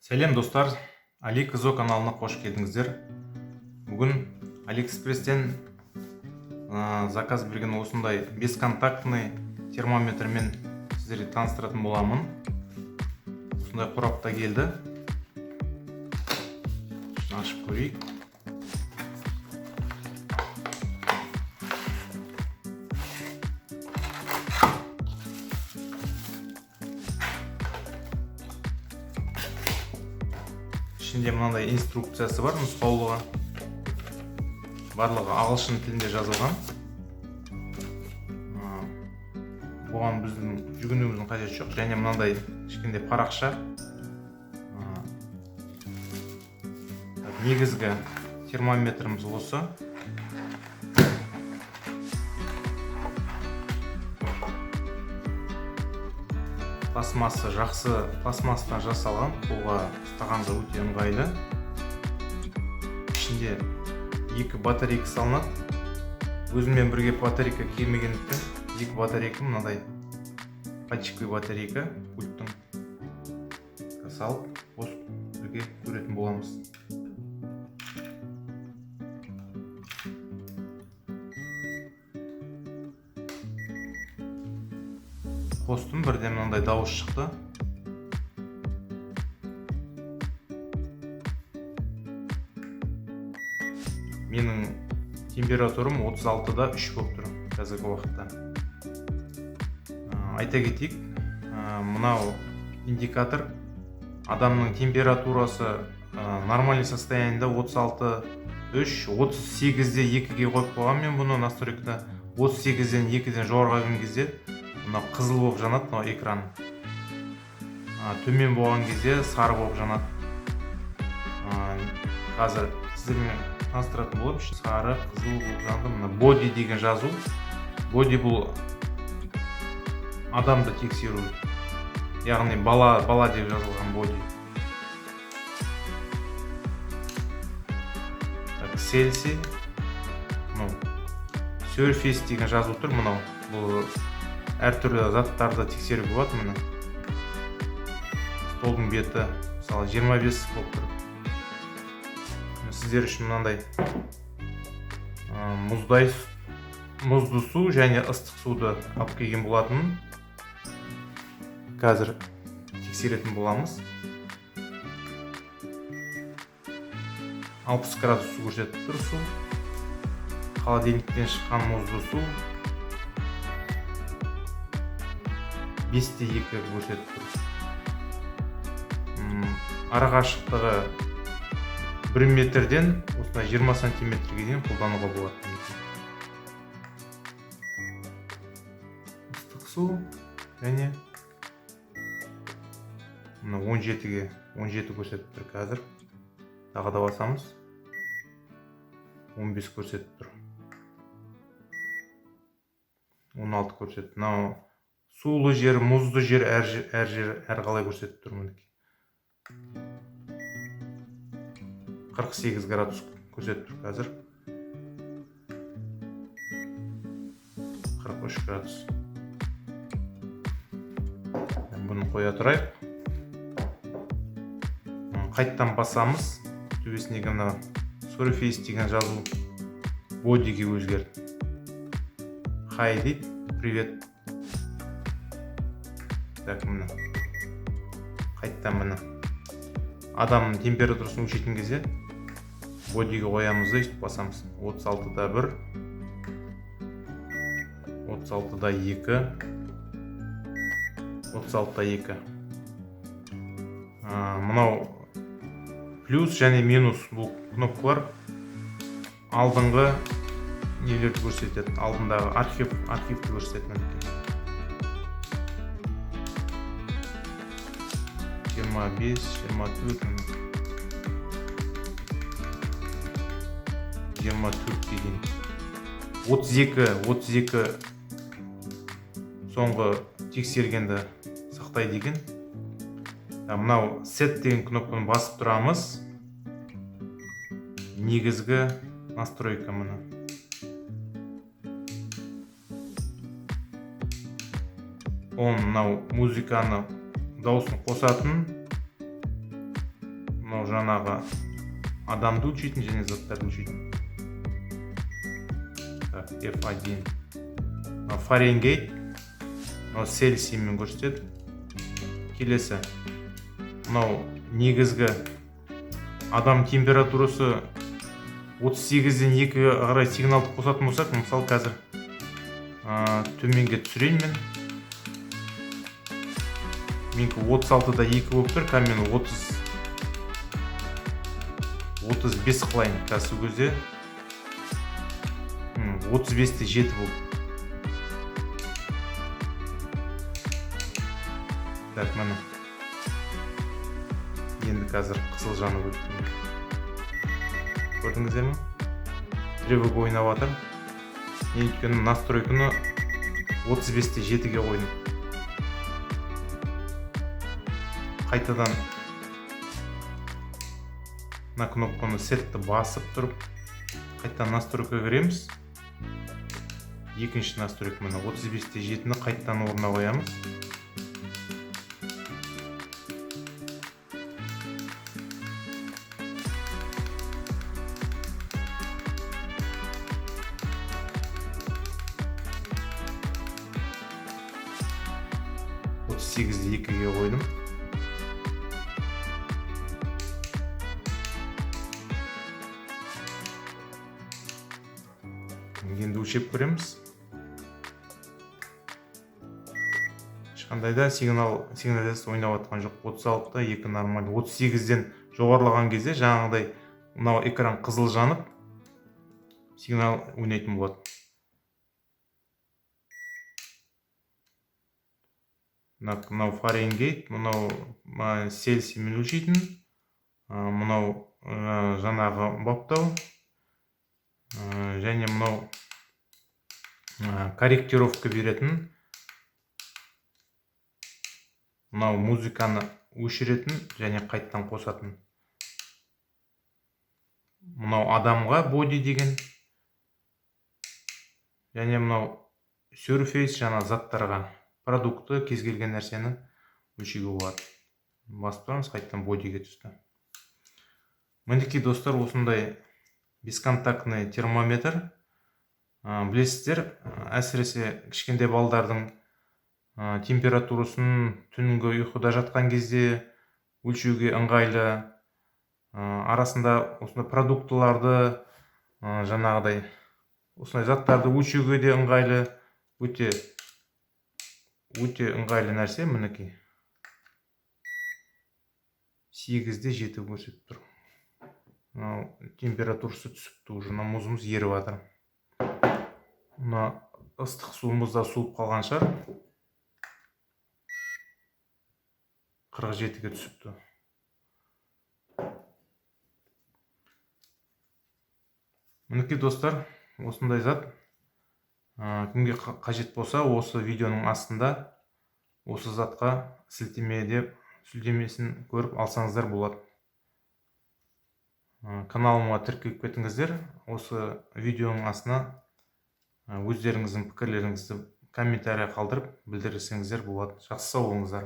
Сәлем достар, Али Кызо каналына қош келдіңіздер. Бүгін Алиэкспресстен заказ берген осындай бесконтактный термометрмен сіздерге таныстыратын боламын. Осындай қорапта келді. Ашып көрейік. Ішінде мынандай инструкциясы бар, нұсқаулығы. Барлығы ағылшын тілінде жазылған. Бұған біздің жүгінуіміздің қажеті жоқ. Және мынандай кішкентай парақша. Негізгі термометріміз осы. Пластмасса жақсы пластмастан жасалған, қолға ұстағанға өте ыңғайлы. Ішінде 2 батарейка салынады. Өзіммен бірге батарейка келмегендіктен 2 батарейка мынадай пальчиковый батарейка пульттың салып қосып бірге көретін боламыз. Қостым, бірден мынандай дауыс шықты. Менің температурам 36-да 3 болып тұр қазіргі уақытта. Айта кетейік, мынау индикатор адамның температурасы нормальный состояниеда 36,3, 38-де 2-ге қойып қойған. Мен бұны настройкада 38-ден 2-ден жоғарыға келген кезде мына қызыл болып жанады, мына экран. Төмен болған кезде сары болып жанады. Қазір сіздермен таныстыратын болып, сары, қызыл болып жанады. Мына body деген жазу. Body бұл адамды тексеру. Яғни бала деп жазылған body. Цельсий. Surface деген жазу тұр. Мынау бұл әртүрлі заттарды тексеруге болады. Міне столдың беті мысалы 25 болып тұр. Сіздер үшін мынандай мұзды су және ыстық суды алып келген болатын. Қазір тексеретін боламыз. 60 градус су көрсетіп тұр су. Холодильниктен шыққан мұзды су 5-те 2 көрсетіп тұр. Арақашықтығы 1 метрден осындай 20 сантиметрге дейін қолдануға болады. Ыстық су және 17 көрсетіп тұр қазір. Тағы да басамыз. 15 көрсетіп тұр. 16 көрсетіп. Мынау сулы жер, мұзды жер, әр қалай көрсетіп тұр. 48 градус көрсетіп тұр қазір. 43 градус. Бұны қоя тұрайық. Қайттан басамыз. Төбесіндегі мына Surface деген жазу body'ге өзгерді. Хай дейді, привет. Так, міне. Қайттан міне. Адамның температурасын өлшейтін кезде body'ге қоямыз да үйтіп басамыз. 36-да 1, 36-да 2, 36-да 2. Мынау плюс және минус бұл кнопкалар алдыңғы нелерді көрсетеді. Алдындағы архивті көрсетеді. 25, 24 деген. 32 соңғы тексергенді сақтай деген. Мынау set деген кнопканы басып тұрамыз. Негізгі настройка мұны. Мынау музыканы дауысын қосатын мынау жаңағы адамды өлшейтін және заттарды өлшейтін. Так, F1. Фаренгейт, Цельсиймен көрсетеді. Келесі, мынау негізгі адам температурасы 38-ден 2-ге қарай сигналды қосатын болсақ, мысалы қазір төменге түсірейін мен. Менікі 36-да 2 болып тұр, қазір мен 35 қылайын. Қазір сол кезде 35-те 7 болды. Так, міне. Енді қазір қызыл жанып өтті. Көрдіңіздер ме? Тревога ойнап жатыр. Мен өйткені настройканы 35-те 7-ге қойдым. Қайтадан мына кнопканы сетті басып тұрып, қайтадан настройкаға кіреміз. Екінші настройка міне 35-те 7-ні қайтадан орнына қоямыз. Сегізді 2-ге қойдым. Енді өлшеп көреміз. Ешқандай да сигнализация ойнап жатқан жоқ. 36-та 2 нормаль. 38-ден жоғарылаған кезде жаңағыдай мынау экран қызыл жанып, сигнал ойнайтын болады. Мынау Фаренгейт, мынау Цельсиймен өлшейтін, мынау жаңағы баптау, және мынау корректировка беретін, мынау музыканы өшіретін және қайттан қосатын. Мынау адамға боди деген, және мынау surface жаңа заттарға, продукты, кез келген нәрсені өлшеуге болады. Басып тұрамыз, қайттан бодиге түсті. Мінекей достар, осындай бесконтактный термометр. Білесіздер, әсіресе кішкентай балдардың температурасын түнгі ұйқыда жатқан кезде өлшеуге ыңғайлы. Арасында осындай продуктыларды, жаңағыдай осындай заттарды өлшеуге де ыңғайлы, өте ыңғайлы нәрсе. Мінекей 8-де 7 көрсетіп тұр. Температурасы түсіп тұр, уже мұзымыз еріп жатыр. Мына ыстық суымыз да суып қалған шығар. 47-ге түсіпті. Мінекей достар, осындай зат. Кімге қажет болса, осы видеоның астында осы затқа сілтемесін көріп алсаңыздар болады. Каналыма тіркеліп кетіңіздер. Осы видеоның астына өздеріңіздің пікірлеріңізді комментария қалдырып білдірсеңіздер болады. Жақсы сау болыңыздар.